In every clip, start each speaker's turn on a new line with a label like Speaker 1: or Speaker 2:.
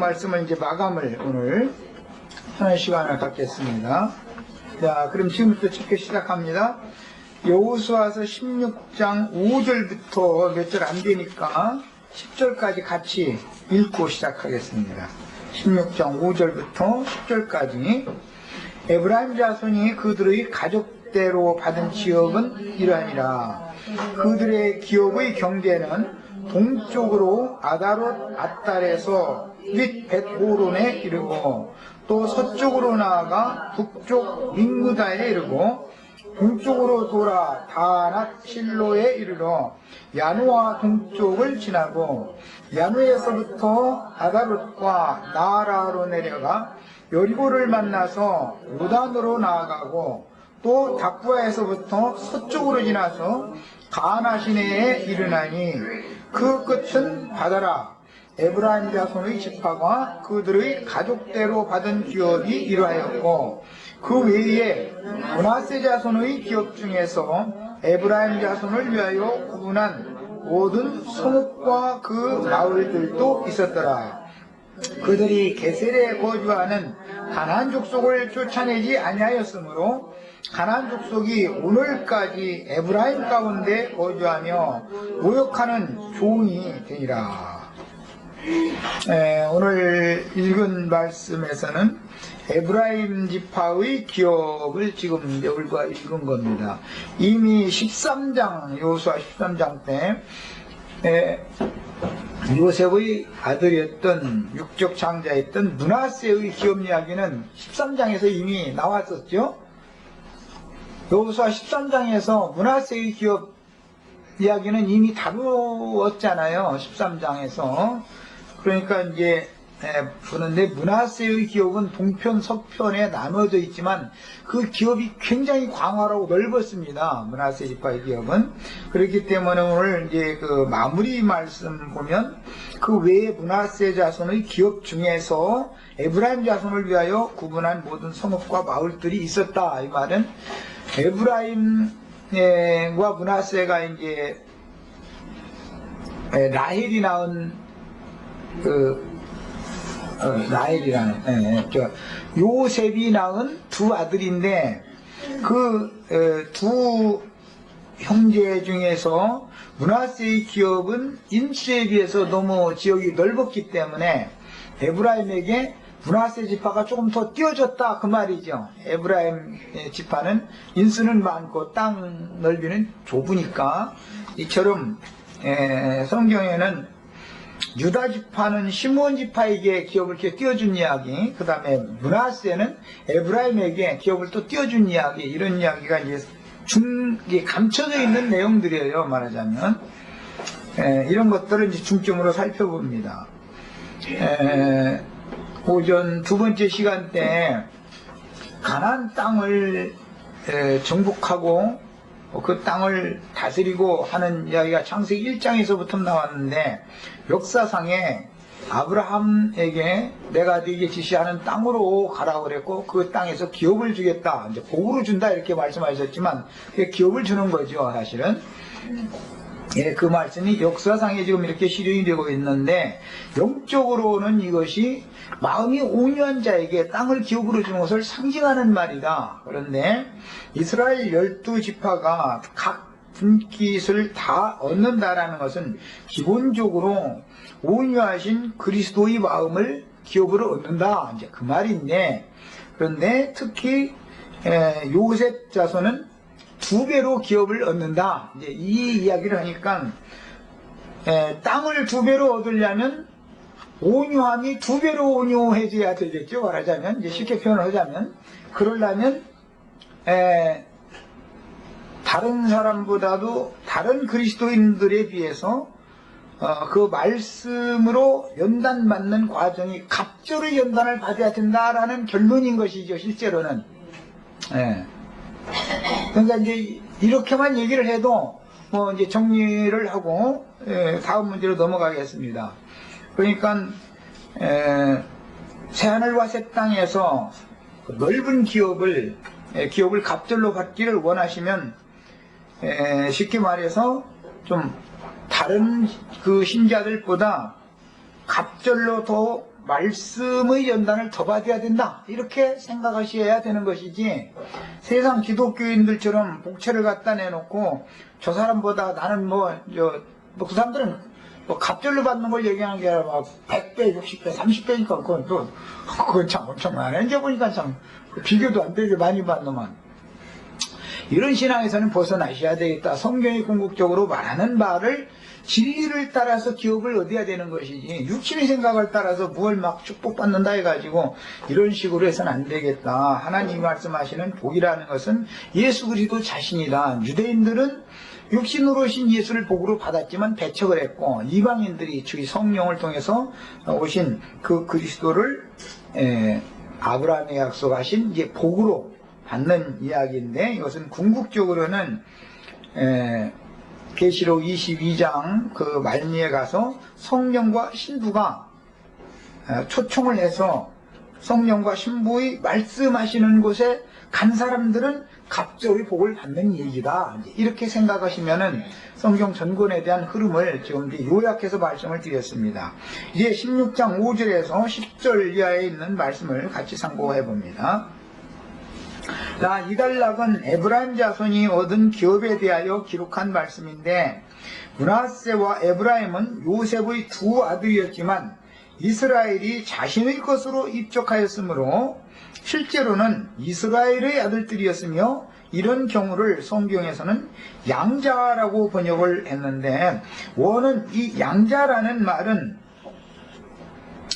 Speaker 1: 말씀을 이제 마감을 오늘 하는 시간을 갖겠습니다. 자, 그럼 지금부터 책회 시작합니다. 여호수아서 16장 5절부터 몇 절 안 되니까 10절까지 같이 읽고 시작하겠습니다. 16장 5절부터 10절까지. 에브라임 자손이 그들의 가족대로 받은 지역은 이러하니라. 그들의 기업의 경계는 동쪽으로 아다롯 앗달에서 및 벳호론에 이르고, 또 서쪽으로 나아가 북쪽 믹무다에 이르고, 동쪽으로 돌아 다낫 실로에 이르러 야누아 동쪽을 지나고, 야누에서부터 아다롯과 나아라로 내려가 여리고를 만나서 요단으로 나아가고, 또 닥부아에서부터 서쪽으로 지나서 가나 시내에 이르나니 그 끝은 바다라. 에브라임 자손의 지파가 그들의 가족대로 받은 기업이 이러하였고, 그 외에 므낫세 자손의 기업 중에서 에브라임 자손을 위하여 구분한 모든 성읍과 그 마을들도 있었더라. 그들이 게셀에 거주하는 가나안 족속을 쫓아내지 아니하였으므로 가나안 족속이 오늘까지 에브라임 가운데 거주하며 모욕하는 종이 되니라. 오늘 읽은 말씀에서는 에브라임 지파의 기업을 지금 우리가 읽은 겁니다. 이미 13장, 여호수아 13장 때 요셉의 아들이었던 육적 장자였던 므낫세의 기업 이야기는 13장에서 이미 나왔었죠. 여호수아 13장에서 므낫세의 기업 이야기는 이미 다루었잖아요. 13장에서. 그러니까 이제 보는데 므낫세의 기업은 동편 서편에 나눠져 있지만 그 기업이 굉장히 광활하고 넓었습니다. 므낫세 지파의 기업은. 그렇기 때문에 오늘 이제 그 마무리 말씀 보면 그 외에 므낫세 자손의 기업 중에서 에브라임 자손을 위하여 구분한 모든 성읍과 마을들이 있었다. 이 말은 에브라임과 므낫세가 이제 라헬이 낳은 라헬이라는 요셉이 낳은 두 아들인데 그 두 형제 중에서 므낫세의 기업은 인수에 비해서 너무 지역이 넓었기 때문에 에브라임에게 므낫세 지파가 조금 더 띄워졌다 그 말이죠. 에브라임 지파는 인수는 많고 땅 넓이는 좁으니까. 이처럼 성경에는 유다 지파는 시므온 지파에게 기업을 이렇게 띄워준 이야기, 그 다음에 므낫세는 에브라임에게 기업을 또 띄워준 이야기, 이런 이야기가 이제 감춰져 있는 내용들이에요. 말하자면 이런 것들을 이제 중점으로 살펴봅니다. 오전 두 번째 시간 때 가나안 땅을 정복하고 그 땅을 다스리고 하는 이야기가 창세기 1장에서부터 나왔는데, 역사상에 아브라함에게 내가 네게 지시하는 땅으로 가라고 그랬고 그 땅에서 기업을 주겠다, 이제 복으로 준다 이렇게 말씀하셨지만 그게 기업을 주는 거죠 사실은. 그 말씀이 역사상에 지금 이렇게 실현이 되고 있는데, 영적으로는 이것이 마음이 온유한 자에게 땅을 기업으로 주는 것을 상징하는 말이다. 그런데 이스라엘 12지파가 각 분깃을 다 얻는다라는 것은 기본적으로 온유하신 그리스도의 마음을 기업으로 얻는다, 이제 그 말인데, 그런데 특히 요셉 자손은 2배로 기업을 얻는다, 이제 이 이야기를 하니까 땅을 2배로 얻으려면 온유함이 2배로 온유해져야 되겠죠. 말하자면 이제 쉽게 표현을 하자면, 그러려면 다른 사람보다도 다른 그리스도인들에 비해서 그 말씀으로 연단받는 과정이 갑절의 연단을 받아야 된다라는 결론인 것이죠. 실제로는. 그러니까 이제 이렇게만 얘기를 해도 뭐 이제 정리를 하고 다음 문제로 넘어가겠습니다. 그러니까 새하늘과 새 땅에서 넓은 기업을 갑절로 받기를 원하시면, 쉽게 말해서 좀 다른 그 신자들보다 갑절로 더 말씀의 연단을 더 받아야 된다 이렇게 생각하셔야 되는 것이지, 세상 기독교인들처럼 복채를 갖다 내놓고 저 사람보다 나는 그 사람들은 갑절로 받는 걸 얘기하는 게 아니라 막 100배, 60배, 30배니까 그건 참 엄청나네. 이제 보니까 참 비교도 안 되게 많이 받는만. 이런 신앙에서는 벗어나셔야 되겠다. 성경이 궁극적으로 말하는 바를 진리를 따라서 기업을 얻어야 되는 것이지, 육신의 생각을 따라서 무엇을 막 축복받는다 해가지고 이런 식으로 해서는 안 되겠다. 하나님이 말씀하시는 복이라는 것은 예수 그리스도 자신이다. 유대인들은 육신으로 오신 예수를 복으로 받았지만 배척을 했고, 이방인들이 주의 성령을 통해서 오신 그 그리스도를 아브라함의 약속하신 이제 복으로 받는 이야기인데, 이것은 궁극적으로는 계시록 22장 그 말미에 가서 성령과 신부가 초청을 해서 성령과 신부의 말씀하시는 곳에 간 사람들은 갑절의 복을 받는 얘기다. 이렇게 생각하시면은 성경 전권에 대한 흐름을 지금 요약해서 말씀을 드렸습니다. 이제 16장 5절에서 10절 이하에 있는 말씀을 같이 상고해 봅니다. 자, 이 단락은 에브라임 자손이 얻은 기업에 대하여 기록한 말씀인데, 므낫세와 에브라임은 요셉의 두 아들이었지만 이스라엘이 자신의 것으로 입족하였으므로 실제로는 이스라엘의 아들들이었으며, 이런 경우를 성경에서는 양자라고 번역을 했는데, 원은 이 양자라는 말은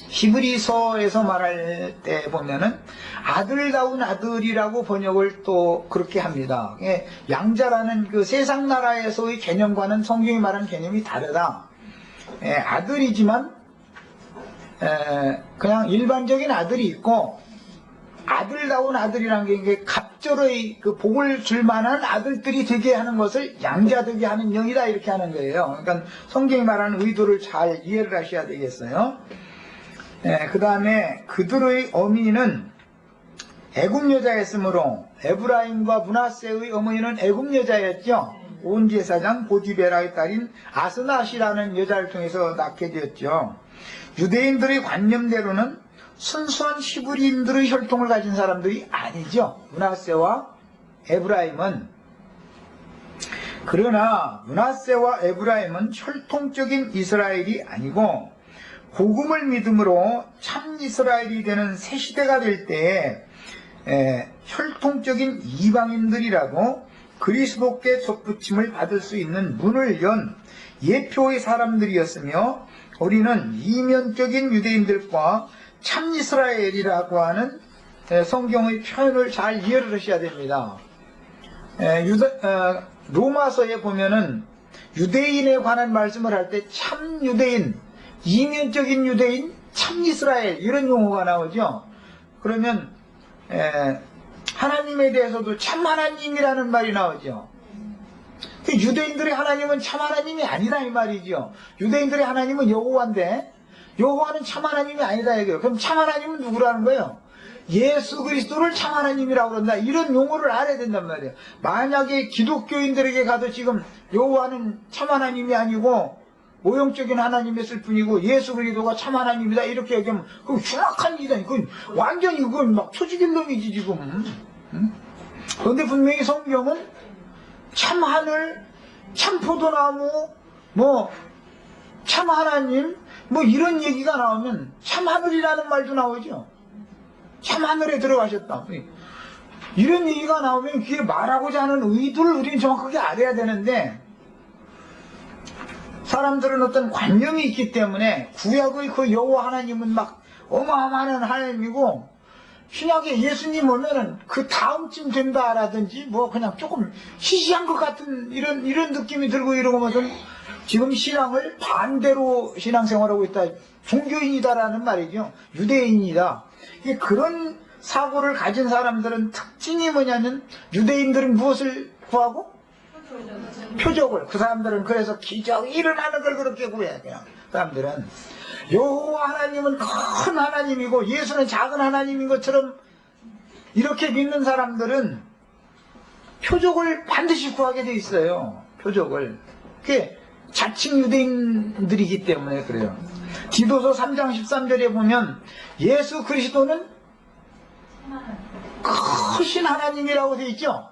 Speaker 1: 히브리서에서 말할 때 보면은 아들다운 아들이라고 번역을 또 그렇게 합니다. 양자라는 그 세상 나라에서의 개념과는 성경이 말하는 개념이 다르다. 아들이지만 그냥 일반적인 아들이 있고, 아들다운 아들이라는 게 갑절의 그 복을 줄 만한 아들들이 되게 하는 것을 양자되게 하는 영이다 이렇게 하는 거예요. 그러니까 성경이 말하는 의도를 잘 이해를 하셔야 되겠어요. 그 다음에 그들의 어미는 애굽 여자였으므로, 에브라임과 므낫세의 어머니는 애굽 여자였죠. 온 제사장 보디베라의 딸인 아스낫이라는 여자를 통해서 낳게 되었죠. 유대인들의 관념대로는 순수한 히브리인들의 혈통을 가진 사람들이 아니죠, 므낫세와 에브라임은. 그러나 므낫세와 에브라임은 혈통적인 이스라엘이 아니고 복음을 믿음으로 참 이스라엘이 되는 새 시대가 될 때에 혈통적인 이방인들이라도 그리스도께 접붙임을 받을 수 있는 문을 연 예표의 사람들이었으며, 우리는 이면적인 유대인들과 참 이스라엘이라고 하는 성경의 표현을 잘 이해를 하셔야 됩니다. 로마서에 보면은 유대인에 관한 말씀을 할 때 참 유대인, 이면적인 유대인, 참 이스라엘 이런 용어가 나오죠. 그러면 하나님에 대해서도 참 하나님이라는 말이 나오죠. 유대인들의 하나님은 참 하나님이 아니다 이 말이죠. 유대인들의 하나님은 여호와인데 여호와는 참 하나님이 아니다 이거예요. 그럼 참 하나님은 누구라는 거예요? 예수 그리스도를 참 하나님이라고 그런다. 이런 용어를 알아야 된단 말이에요. 만약에 기독교인들에게 가도 지금 여호와는 참 하나님이 아니고 모형적인 하나님이었을 뿐이고 예수 그리스도가 참 하나님이다 이렇게 얘기하면 그건 흉악한 일이다. 그건 완전히 그건 막 초죽인 놈이지 지금. 그런데 분명히 성경은 참 하늘, 참 포도나무, 참 하나님, 이런 얘기가 나오면 참 하늘이라는 말도 나오죠. 참 하늘에 들어가셨다. 이런 얘기가 나오면 그게 말하고자 하는 의도를 우리는 정확하게 알아야 되는데, 사람들은 어떤 관념이 있기 때문에 구약의 그 여호와 하나님은 막 어마어마한 하나님이고, 신약에 예수님 오면은 그 다음쯤 된다라든지 그냥 조금 시시한 것 같은 이런 느낌이 들고 이러고 무슨 지금 신앙을 반대로 신앙생활하고 있다. 종교인이다라는 말이죠. 유대인이다. 그런 사고를 가진 사람들은 특징이 뭐냐면, 유대인들은 무엇을 구하고? 표적을. 그 사람들은 그래서 기적이 일어나는 걸 그렇게 구해야 돼요. 사람들은 여호와 하나님은 큰 하나님이고 예수는 작은 하나님인 것처럼 이렇게 믿는 사람들은 표적을 반드시 구하게 돼 있어요. 표적을. 그게 자칭 유대인들이기 때문에 그래요. 디도서 3장 13절에 보면 예수 그리스도는 크신 하나님이라고 되어 있죠.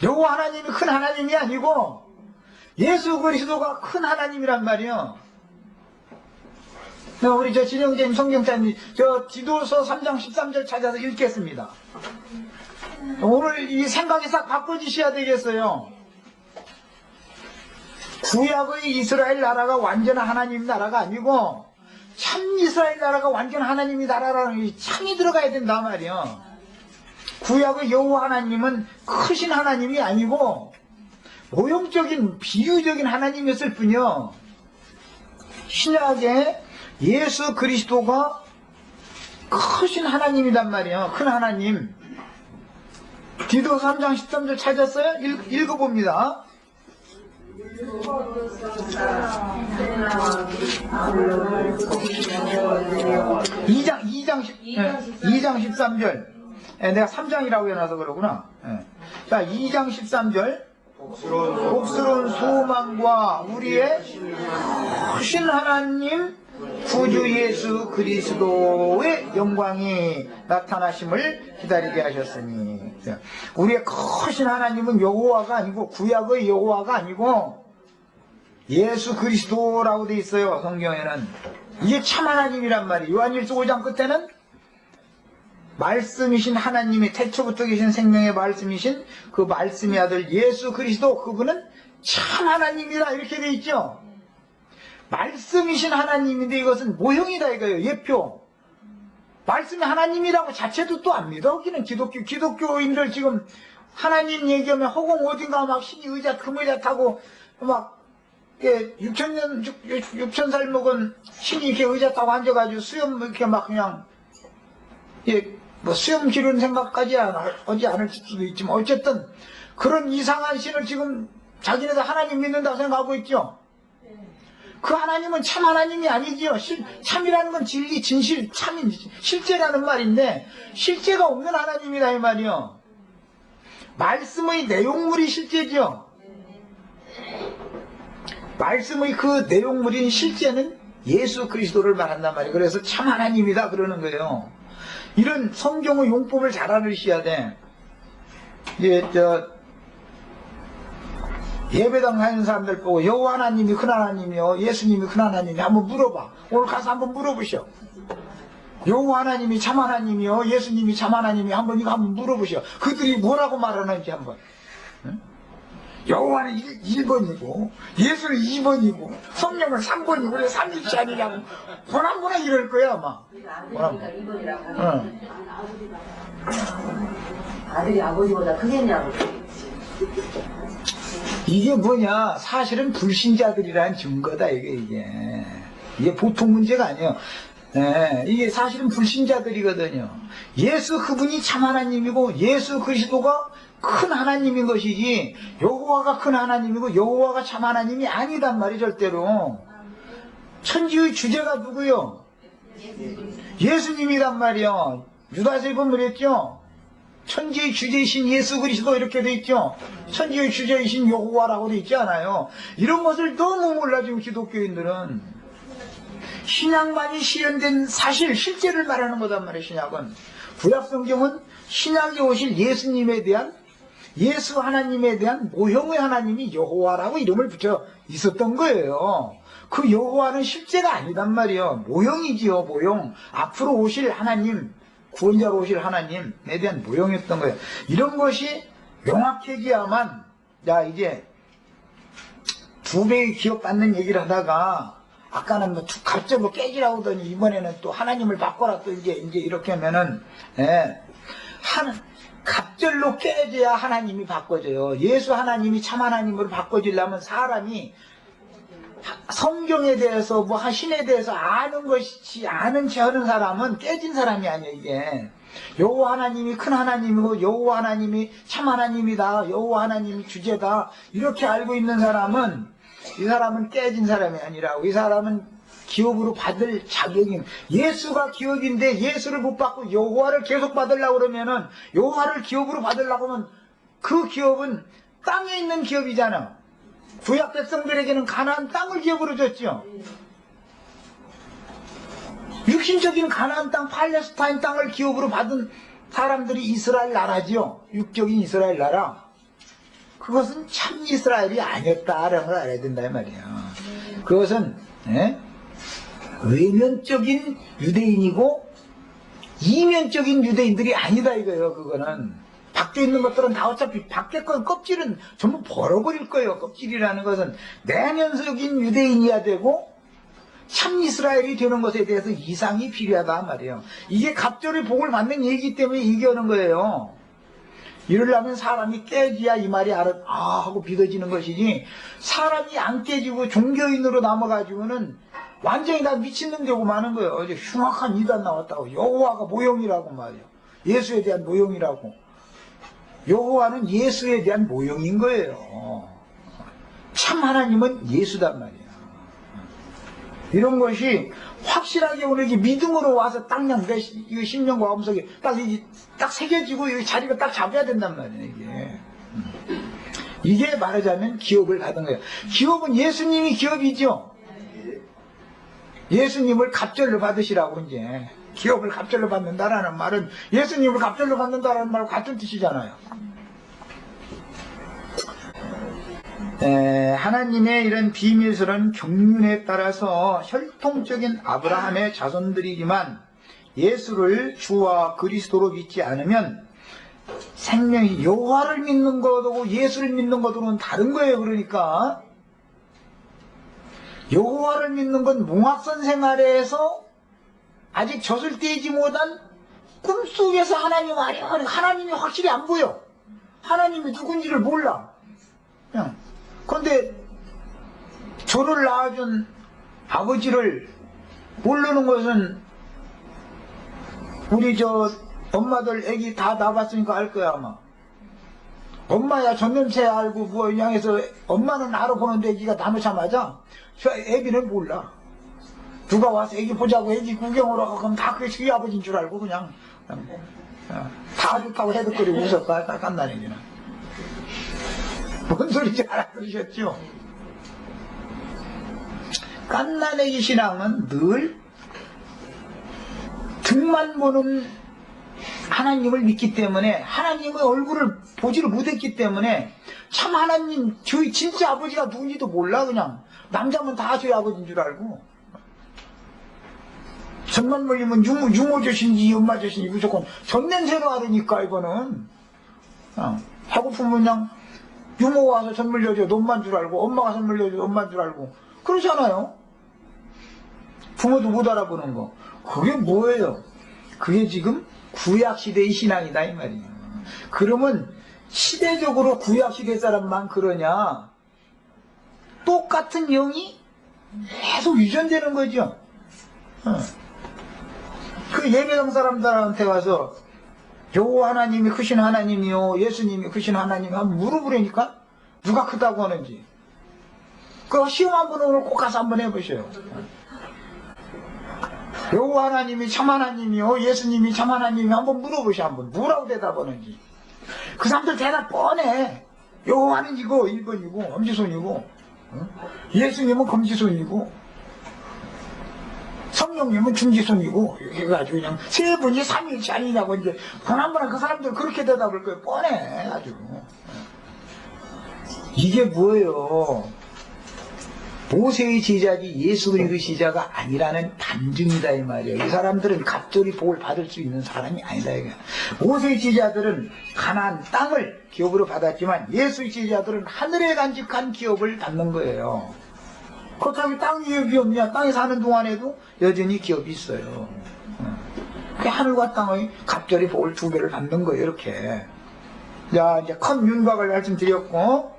Speaker 1: 여호와 하나님이 큰 하나님이 아니고 예수 그리스도가 큰 하나님이란 말이에요. 우리 저 진영재님 성경자님 저 디도서 3장 13절 찾아서 읽겠습니다. 오늘 이 생각이 싹 바꿔지셔야 되겠어요. 구약의 이스라엘 나라가 완전한 하나님 나라가 아니고 참 이스라엘 나라가 완전 하나님이 나라라는 참이 들어가야 된다 말이에요. 구약의 여호와 하나님은 크신 하나님이 아니고 모형적인 비유적인 하나님이었을 뿐이요. 신약에 예수 그리스도가 크신 하나님이란 말이에요. 큰 하나님. 디도서 3장 13절 찾았어요? 읽어봅니다. 2장 13절. 내가 3장이라고 해놔서 그러구나. 자, 2장 13절. 복스러운 소망과 우리의 크신 하나님 구주 예수 그리스도의 영광이 나타나심을 기다리게 하셨으니. 우리의 크신 하나님은 여호와가 아니고 구약의 여호와가 아니고 예수 그리스도라고 돼 있어요. 성경에는. 이게 참 하나님이란 말이에요. 요한일서 5장 끝에는 말씀이신 하나님이 태초부터 계신 생명의 말씀이신 그 말씀의 아들 예수 그리스도, 그분은 참 하나님이라 이렇게 돼 있죠. 말씀이신 하나님인데 이것은 모형이다 이거예요. 예표. 말씀이 하나님이라고 자체도 또 안 믿어. 여기는 기독교인들 지금 하나님 얘기하면 허공 어딘가 막 신이 의자 금의자 타고 막 6,000살 먹은 신이 이렇게 의자 타고 앉아가지고 수염 이렇게 막 그냥 뭐 수염 기르는 생각까지 하지 않을 수도 있지만 어쨌든 그런 이상한 신을 지금 자기네들 하나님 믿는다고 생각하고 있죠. 그 하나님은 참 하나님이 아니지요. 참이라는 건 진리, 진실, 참인, 실제라는 말인데 실제가 없는 하나님이다 이 말이요. 말씀의 내용물이 실제죠. 말씀의 그 내용물인 실제는 예수 그리스도를 말한단 말이에요. 그래서 참 하나님이다 그러는 거예요. 이런 성경의 용법을 잘 알으셔야 돼. 예배당 가는 사람들 보고 여호와 하나님이 큰 하나님이요 예수님이 큰 하나님이 한번 물어봐. 오늘 가서 한번 물어보셔. 여호와 하나님이 참 하나님이요 예수님이 참 하나님이 이거 한번 물어보셔. 그들이 뭐라고 말하는지 한번. 응? 여호와는 1번이고 예수는 2번이고 성령은 3번이고 그래 3일치 아니냐고 보나보나 이럴 거야 아마.
Speaker 2: 아들이니까 2번이라고 하는 아들이 아버지보다 크겠냐고.
Speaker 1: 이게 뭐냐, 사실은 불신자들이라는 증거다 이게 보통 문제가 아니에요. 이게 사실은 불신자들이거든요. 예수 그분이 참 하나님이고 예수 그리스도가 큰 하나님인 것이지 여호와가 큰 하나님이고 여호와가 참 하나님이 아니단 말이 절대로. 천지의 주제가 누구요? 예수님이란 말이요. 유다서에 보면 그랬죠. 천지의 주제이신 예수 그리스도 이렇게 돼 있죠. 천지의 주제이신 여호와라고 돼 있지 않아요. 이런 것을 너무 몰라 지금 기독교인들은. 신약만이 실현된 사실, 실제를 말하는 거단 말이에요. 신약은. 구약성경은 신약에 오실 예수님에 대한, 예수 하나님에 대한 모형의 하나님이 여호와라고 이름을 붙여 있었던 거예요. 그 여호와는 실제가 아니단 말이에요. 모형이지요, 모형. 앞으로 오실 하나님, 구원자로 오실 하나님에 대한 모형이었던 거예요. 이런 것이 명확해져야만, 이제 2배의 기업받는 얘기를 하다가 아까는 갑자기 깨지라고 하더니 이번에는 또 하나님을 바꿔라 또 이제 이렇게 하면은 갑절로 깨져야 하나님이 바꿔져요. 예수 하나님이 참 하나님으로 바꿔지려면 사람이 성경에 대해서 신에 대해서 아는 체 하는 사람은 깨진 사람이 아니에요. 이게 여호와 하나님이 큰 하나님이고 여호와 하나님이 참 하나님이다, 여호와 하나님이 주제다 이렇게 알고 있는 사람은, 이 사람은 깨진 사람이 아니라고. 이 사람은 기업으로 받을 자격이, 예수가 기업인데 예수를 못 받고 여호와를 계속 받으려고 그러면은, 여호와를 기업으로 받으려고 하면 그 기업은 땅에 있는 기업이잖아. 구약 백성들에게는 가나안 땅을 기업으로 줬죠. 육신적인 가나안 땅, 팔레스타인 땅을 기업으로 받은 사람들이 이스라엘 나라지요. 육적인 이스라엘 나라. 그것은 참 이스라엘이 아니었다라는 걸 알아야 된다 이 말이야. 그것은 외면적인 유대인이고 이면적인 유대인들이 아니다 이거예요. 그거는 밖에 있는 것들은 다 어차피 밖에 건 껍질은 전부 벌어버릴 거예요. 껍질이라는 것은 내면적인 유대인이어야 되고 참 이스라엘이 되는 것에 대해서 이상이 필요하다 말이에요. 이게 갑절의 복을 받는 얘기이기 때문에 얘기하는 거예요. 이러려면 사람이 깨지야 이 말이 하고 믿어지는 것이지, 사람이 안 깨지고 종교인으로 남아가지고는 완전히 다 미친놈 되고 마는 거예요. 어제 흉악한 이단 나왔다고. 여호와가 모형이라고 말이에요. 예수에 대한 모형이라고. 여호와는 예수에 대한 모형인 거예요. 참 하나님은 예수단 말이에요. 이런 것이 확실하게 오늘 이게 믿음으로 와서 땅냥 이거 심령과 마음속에 딱 새겨지고 이 자리가 딱 잡아야 된단 말이에요. 이게 말하자면 기업을 받은 거예요. 기업은 예수님이 기업이죠. 예수님을 갑절로 받으시라고. 이제 기업을 갑절로 받는다라는 말은 예수님을 갑절로 받는다라는 말과 같은 뜻이잖아요. 하나님의 이런 비밀스러운 경륜에 따라서 혈통적인 아브라함의 자손들이지만 예수를 주와 그리스도로 믿지 않으면 생명이, 여호와를 믿는 것하고 예수를 믿는 것하고는 다른 거예요. 그러니까 여호와를 믿는 건 몽학선 생활에서 아직 젖을 떼지 못한 꿈속에서 하나님 아니야. 하나님이 확실히 안 보여. 하나님이 누군지를 몰라. 그냥. 그런데 저를 낳아준 아버지를 모르는 것은 우리 엄마들 애기 다 낳아봤으니까 알 거야 아마. 엄마야 전냄새 알고 뭐 향해서 엄마는 알아보는데 애기가 나누자 맞아? 저 애기는 몰라. 누가 와서 애기 보자고 애기 구경으로 가고 그럼 다 그게 저희 아버지인 줄 알고 그냥 다 좋다고 해득거리고 웃었다. 깐난애기는. 뭔 소리인지 알아들으셨죠? 깐난애기 신앙은 늘 등만 보는 하나님을 믿기 때문에, 하나님의 얼굴을 보지를 못했기 때문에 참 하나님, 저희 진짜 아버지가 누군지도 몰라. 그냥 남자면 다 저희 아버지인 줄 알고, 전만 몰리면 유모젓인지 엄마젓인지 무조건 전냄새로 알으니까. 이거는 배고프면 그냥 유모가 와서 전 물려줘 엄마인 줄 알고, 엄마가 전 물려줘 엄마인 줄 알고 그러잖아요. 부모도 못 알아보는 거. 그게 뭐예요? 그게 지금 구약시대의 신앙이다 이 말이에요. 그러면 시대적으로 구약시대 사람만 그러냐? 똑같은 영이 계속 유전되는 거죠. 그 예배당 사람들한테 와서 여호와 하나님이 크신 하나님이요, 예수님이 크신 하나님 한번 물어보려니까 누가 크다고 하는지. 그 시험 한번 오늘 꼭 가서 한번 해보셔요. 여호와 하나님이 참 하나님이요, 예수님이 참 하나님이 한번 물어보셔. 한번 뭐라고 대답하는지. 그 사람들 대답 뻔해. 여호와는 이거 1번이고 엄지손이고, 예수님은 검지손이고, 성령님은 중지손이고, 이렇게 해가지고 그냥 세 분이 삼일치 아니냐고. 이제 그나마나 그 사람들 그렇게 대답할 거예요. 뻔해 아주. 이게 뭐예요? 모세의 제자지 예수 그리스도의 제자가 아니라는 반증이다 이 말이에요. 이 사람들은 갑절이 복을 받을 수 있는 사람이 아니다 이거야. 모세의 제자들은 가나안 땅을 기업으로 받았지만 예수의 제자들은 하늘에 간직한 기업을 받는 거예요. 그렇다면 땅 기업이 없냐? 땅에 사는 동안에도 여전히 기업이 있어요. 그 하늘과 땅의 갑절이 복을 2배를 받는 거예요. 이렇게. 자, 이제 큰 윤곽을 말씀드렸고,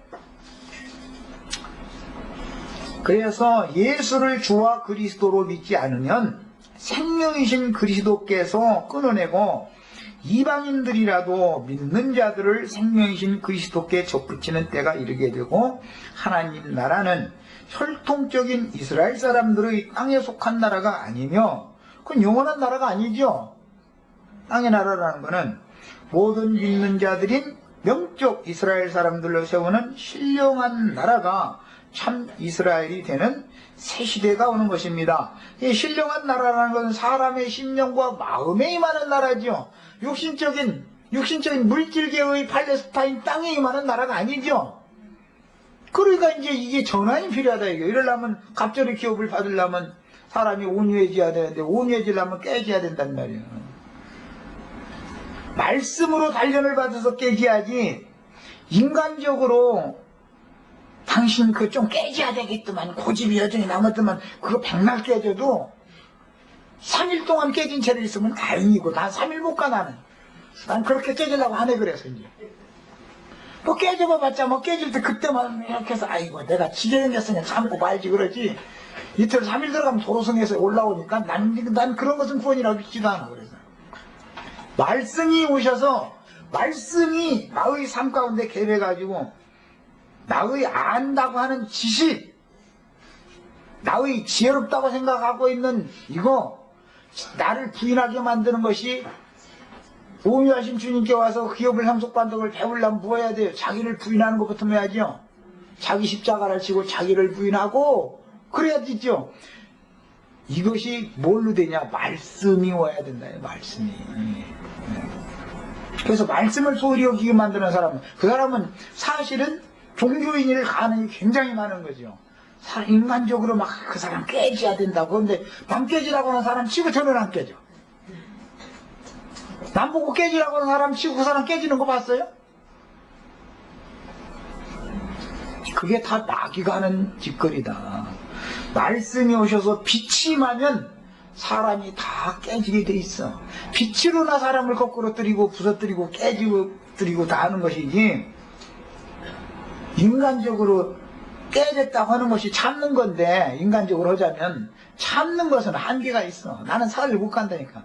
Speaker 1: 그래서 예수를 주와 그리스도로 믿지 않으면 생명이신 그리스도께서 끊어내고 이방인들이라도 믿는 자들을 생명이신 그리스도께 접붙이는 때가 이르게 되고, 하나님 나라는 혈통적인 이스라엘 사람들의 땅에 속한 나라가 아니며, 그건 영원한 나라가 아니죠. 땅의 나라라는 것은 모든 믿는 자들인 영적 이스라엘 사람들로 세우는 신령한 나라가 참 이스라엘이 되는 새 시대가 오는 것입니다. 이 신령한 나라라는 것은 사람의 심령과 마음에 임하는 나라죠. 육신적인 물질계의 팔레스타인 땅에 임하는 나라가 아니죠. 그러니까 이제 이게 전환이 필요하다 이게. 이러려면 갑자기 기업을 받으려면 사람이 온유해져야 되는데 온유해지려면 깨져야 된단 말이에요. 말씀으로 단련을 받아서 깨져야지. 인간적으로 당신 그 좀 깨져야 되겠더만 고집이 여전히 남았더만 그거 백날 깨져도 3일 동안 깨진 채로 있으면 다행이고 난 3일 못 가 나는. 난 그렇게 깨지려고 하네 그래서 이제. 뭐 깨져봐봤자 뭐 깨질 때 그때만 이렇게 해서 아이고 내가 지저생겼으니 참고 말지 그러지. 이틀 3일 들어가면 도로성에서 올라오니까 난 그런 것은 구원이라고 믿지도 않아. 그래서 말씀이 오셔서 말씀이 나의 삶 가운데 개입해가지고 나의 안다고 하는 지식, 나의 지혜롭다고 생각하고 있는 이거 나를 부인하게 만드는 것이 오묘하신 주님께 와서 기업을 상속받는 걸 배우려면 뭐 해야 돼요? 자기를 부인하는 것부터 해야죠. 자기 십자가를 지고 자기를 부인하고 그래야 되죠. 이것이 뭘로 되냐? 말씀이 와야 된다. 말씀이. 그래서 말씀을 소홀히 여기게 만드는 사람은 그 사람은 사실은 종교인일 가능이 굉장히 많은 거죠. 인간적으로 막 그 사람 깨져야 된다고. 그런데 남 깨지라고 하는 사람 치고 저는 안 깨져. 남 보고 깨지라고 하는 사람 치고 그 사람 깨지는 거 봤어요? 그게 다 마귀가 하는 짓거리다. 말씀이 오셔서 빛이 임하면 사람이 다 깨지게 돼 있어. 빛으로나 사람을 거꾸로 뜨리고 부서뜨리고 깨지고 다 하는 것이지 인간적으로 깨졌다고 하는 것이 참는 건데 인간적으로 하자면 참는 것은 한계가 있어. 나는 사를 못 간다니까.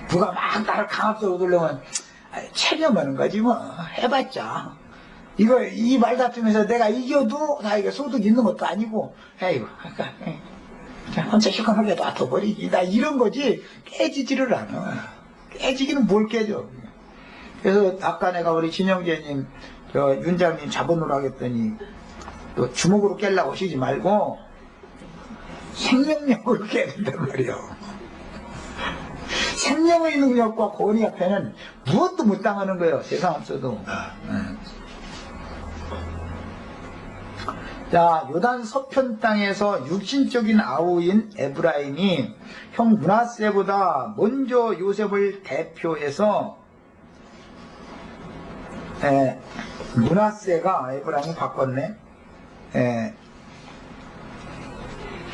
Speaker 1: 누가 막 나를 강압적으로 들려면 체념하는 거지 뭐. 해봤자 이거 이 말다툼에서 내가 이겨도 나에게 소득이 있는 것도 아니고 에이구 그러니까 혼자 시원하게 놔둬버리기 나 이런 거지. 깨지지를 않아. 깨지기는 뭘 깨져. 그래서 아까 내가 우리 진영재님 윤장님 잡아놓으라고 했더니 또 주먹으로 깰라고 하시지 말고 생명력으로 깨야 된단 말이에요. 생명의 능력과 권위 앞에는 무엇도 못 당하는 거예요. 세상 없어도. 자, 요단 서편 땅에서 육신적인 아우인 에브라임이 형 므낫세보다 먼저 요셉을 대표해서 므낫세가 에브라임을 바꿨네.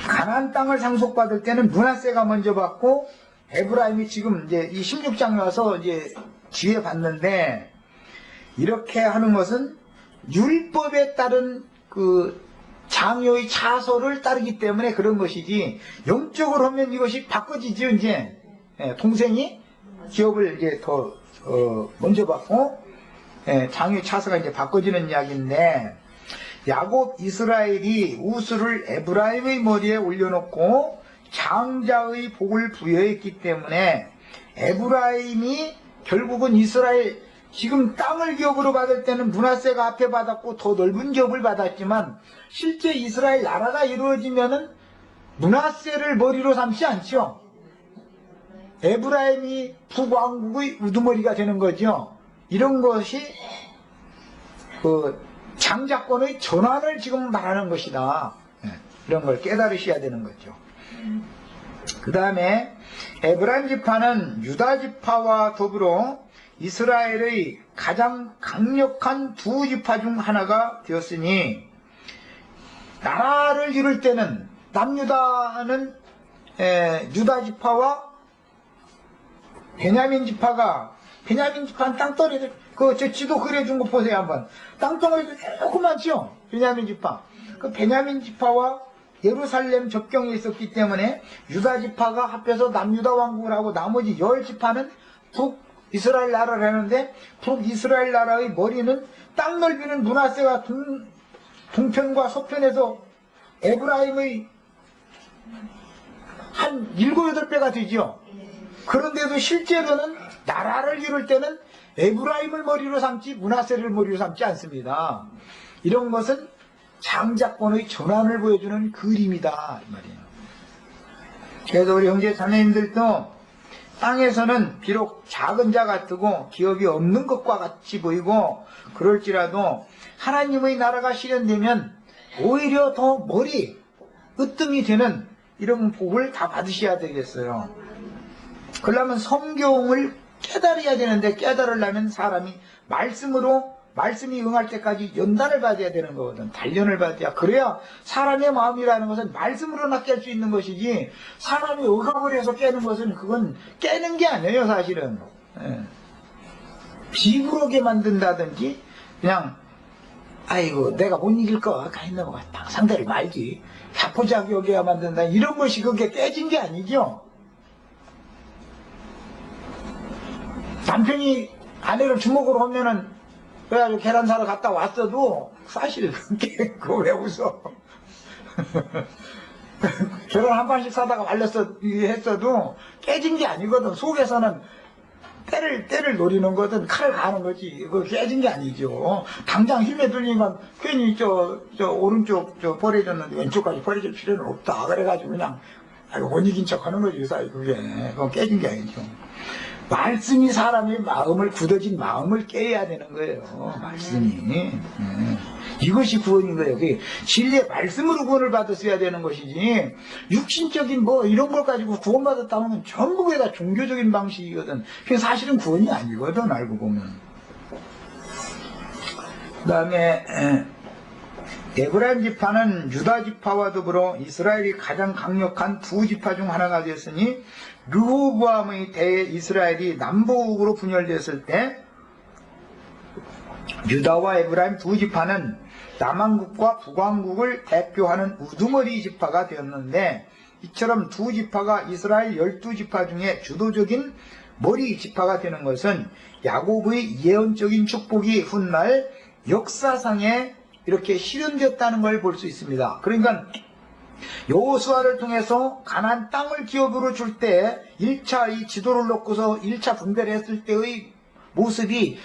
Speaker 1: 가나안 땅을 상속받을 때는 므낫세가 먼저 받고 에브라임이 지금 이제 이 16장에 와서 이제 뒤에 봤는데 이렇게 하는 것은 율법에 따른 그 장요의 차소를 따르기 때문에 그런 것이지 영적으로 하면 이것이 바꿔지죠. 이제 동생이 기업을 이제 더 먼저 받고 장요의 차소가 이제 바꿔지는 이야기인데 야곱 이스라엘이 우스를 에브라임의 머리에 올려놓고 장자의 복을 부여했기 때문에 에브라임이 결국은 이스라엘 지금 땅을 기업으로 받을 때는 므낫세가 앞에 받았고 더 넓은 기업을 받았지만 실제 이스라엘 나라가 이루어지면은 므낫세를 머리로 삼지 않죠. 에브라임이 북왕국의 우두머리가 되는 거죠. 이런 것이 그 장자권의 전환을 지금 말하는 것이다. 이런 걸 깨달으셔야 되는 거죠. 그 다음에 에브라임 지파는 유다 지파와 더불어 이스라엘의 가장 강력한 두 지파 중 하나가 되었으니 나라를 이룰 때는 남유다는 유다 지파와 베냐민 지파는 땅덩어리들 저 지도 그려준 거 보세요 한번. 땅덩어리도 조그맣죠. 베냐민 지파. 그 베냐민 지파와 예루살렘 접경에 있었기 때문에 유다 지파가 합해서 남유다 왕국을 하고 나머지 10지파는 북이스라엘 나라를 하는데 북이스라엘 나라의 머리는 땅 넓이는 므낫세가 동편과 서편에서 에브라임의 한 7, 8배가 되죠. 그런데도 실제로는 나라를 이룰 때는 에브라임을 머리로 삼지 므낫세를 머리로 삼지 않습니다. 이런 것은 장자권의 전환을 보여주는 그림이다 이 말이에요. 그래서 우리 형제 자매님들도 땅에서는 비록 작은 자 같고 기업이 없는 것과 같이 보이고 그럴지라도 하나님의 나라가 실현되면 오히려 더 머리 으뜸이 되는 이런 복을 다 받으셔야 되겠어요. 그러려면 성경을 깨달아야 되는데 깨달으려면 사람이 말씀이 응할 때까지 연단을 받아야 되는 거거든. 단련을 받아야. 그래야 사람의 마음이라는 것은 말씀으로나 깰 수 있는 것이지 사람이 억압을 해서 깨는 것은 그건 깨는 게 아니에요 사실은. 예. 비굴하게 만든다든지 그냥 아이고 내가 못 이길 거 가있는 것 같다. 상대를 말지. 자포자기 오게 만든다. 이런 것이 그게 깨진 게 아니죠. 남편이 아내를 주먹으로 하면은 그래가지고 계란 사러 갔다 왔어도 사실 그거 왜 웃어. 계란 한 판씩 사다가 했어도 깨진 게 아니거든. 속에서는 때를 노리는 거든 칼을 가는 거지. 그거 깨진 게 아니죠. 당장 힘에 들리면 괜히 오른쪽 버려졌는데 왼쪽까지 버려질 필요는 없다. 그래가지고 그냥 못 이긴 척 하는 거지. 그게 그건 깨진 게 아니죠. 말씀이 사람의 마음을 굳어진 마음을 깨야 되는 거예요. 말씀이. 이것이 구원인 거예요. 진리의 말씀으로 구원을 받았어야 되는 것이지 육신적인 이런 걸 가지고 구원받았다면 전부 그게 다 종교적인 방식이거든. 그게 사실은 구원이 아니거든 알고 보면. 그 다음에 에브라임 지파는 유다 지파와 더불어 이스라엘이 가장 강력한 두 지파 중 하나가 되었으니 르호보암의 대에 이스라엘이 남북으로 분열됐을 때 유다와 에브라임 두 지파는 남왕국과 북왕국을 대표하는 우두머리 지파가 되었는데 이처럼 두 지파가 이스라엘 12지파 중에 주도적인 머리 지파가 되는 것은 야곱의 예언적인 축복이 훗날 역사상에 이렇게 실현되었다는 걸 볼 수 있습니다. 그러니까 여호수아를 통해서 가나안 땅을 기업으로 줄 때 1차 이 지도를 놓고서 1차 분배를 했을 때의 모습이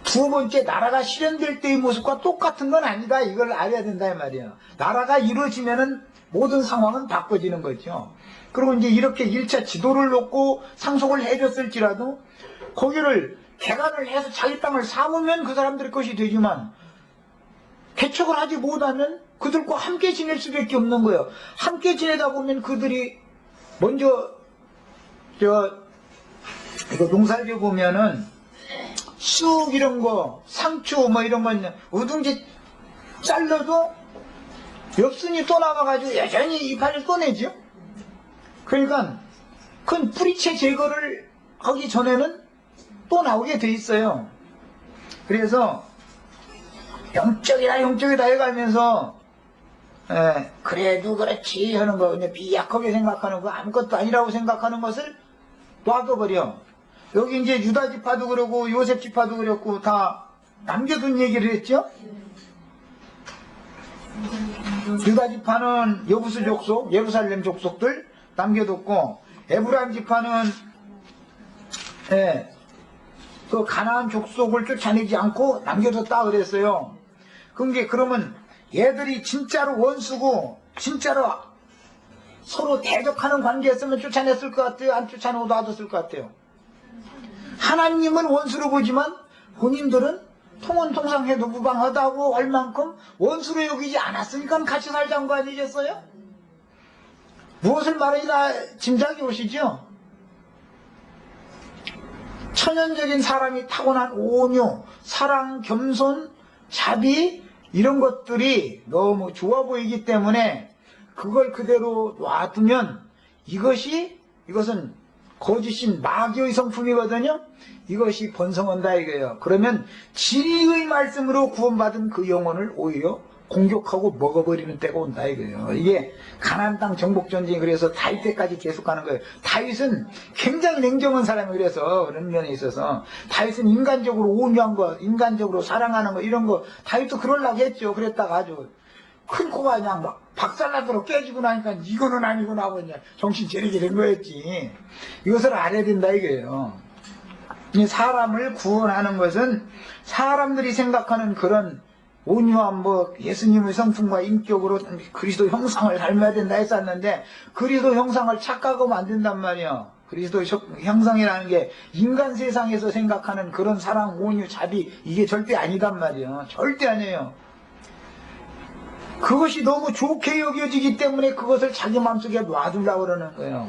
Speaker 1: 두 번째 나라가 실현될 때의 모습과 똑같은 건 아니다. 이걸 알아야 된다 이 말이에요. 나라가 이루어지면은 모든 상황은 바꿔지는 거죠. 그리고 이제 이렇게 1차 지도를 놓고 상속을 해줬을지라도 거기를 개간을 해서 자기 땅을 삼으면 그 사람들의 것이 되지만 개척을 하지 못하면 그들과 함께 지낼 수밖에 없는 거예요. 함께 지내다 보면 그들이 먼저 이거 농사를 보면은 쑥 이런 거, 상추 이런 거 어둥지 잘라도 엽순이 또 남아가지고 여전히 이파리를 또 내죠. 그러니까 큰 뿌리채 제거를 하기 전에는 또 나오게 돼 있어요. 그래서 영적이다 해가면서 그래도 그렇지 하는 거, 그냥 비약하게 생각하는 거, 아무것도 아니라고 생각하는 것을 놔둬버려. 여기 이제 유다 지파도 그러고 요셉 지파도 그랬고 다 남겨둔 얘기를 했죠. 유다 지파는 여부수 족속, 예루살렘 족속들 남겨뒀고 에브라임 지파는 그 가나안 족속을 쫓아내지 않고 남겨뒀다 그랬어요. 그러면 얘들이 진짜로 원수고 진짜로 서로 대적하는 관계였으면 쫓아냈을 것 같아요? 안 쫓아내고 놔뒀을 것 같아요? 하나님은 원수로 보지만 본인들은 통혼통상해도 무방하다고 할 만큼 원수로 여기지 않았으니까 같이 살자는 거 아니겠어요? 무엇을 말하기나 짐작이 오시죠? 천연적인 사람이 타고난 온유, 사랑, 겸손, 자비 이런 것들이 너무 좋아 보이기 때문에 그걸 그대로 놔두면 이것은 거짓인 마귀의 성품이거든요. 이것이 번성한다 이거예요. 그러면 진리의 말씀으로 구원받은 그 영혼을 오히려 공격하고 먹어버리는 때가 온다 이거예요. 이게 가나안 땅 정복 전쟁이 그래서 다윗 때까지 계속하는 거예요. 다윗은 굉장히 냉정한 사람이 그래서 그런 면에 있어서 다윗은 인간적으로 온유한 거, 인간적으로 사랑하는 거 이런 거 다윗도 그러려고 했죠. 그랬다가 아주 큰 코가 그냥 막 박살나도록 깨지고 나니까 이거는 아니구나 하고 그냥 정신 차리게 된 거였지. 이것을 알아야 된다 이거예요. 이 사람을 구원하는 것은 사람들이 생각하는 그런 온유한 뭐 예수님의 성품과 인격으로 그리스도 형상을 닮아야 된다 했었는데 그리스도 형상을 착각하면 안 된단 말이야. 그리스도 형상이라는 게 인간 세상에서 생각하는 그런 사랑, 온유, 자비 이게 절대 아니단 말이야. 절대 아니에요. 그것이 너무 좋게 여겨지기 때문에 그것을 자기 마음속에 놔두려고 그러는 거예요.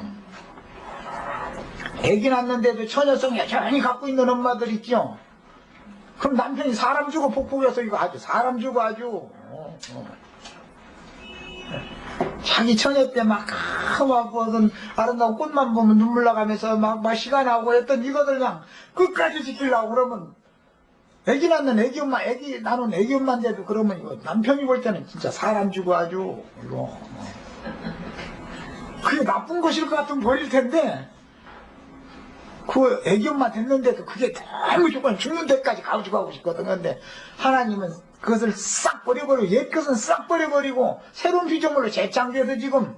Speaker 1: 애기 낳는데도 처녀성 여전히 갖고 있는 엄마들 있죠. 그럼 남편이 사람 주고 복복해서 이거 아주 사람 주고 아주 자기 처녀 때 막 보던 아름다운 꽃만 보면 눈물 나가면서 막 시간 나고 했던 이것을 그냥 끝까지 지키려고 그러면 애기 낳는 애기 엄마, 애기 나는 애기 엄마인데도 그러면 이거 남편이 볼 때는 진짜 사람 주고 아주 이거 그게 나쁜 것일 것 같으면 버릴 텐데 그 애기 엄마 됐는데도 그게 너무 조건 죽는 데까지 가지고 싶거든. 근데 하나님은 그것을 싹 버려버리고 옛 것은 싹 버려버리고 새로운 피조물로 재창조해서 지금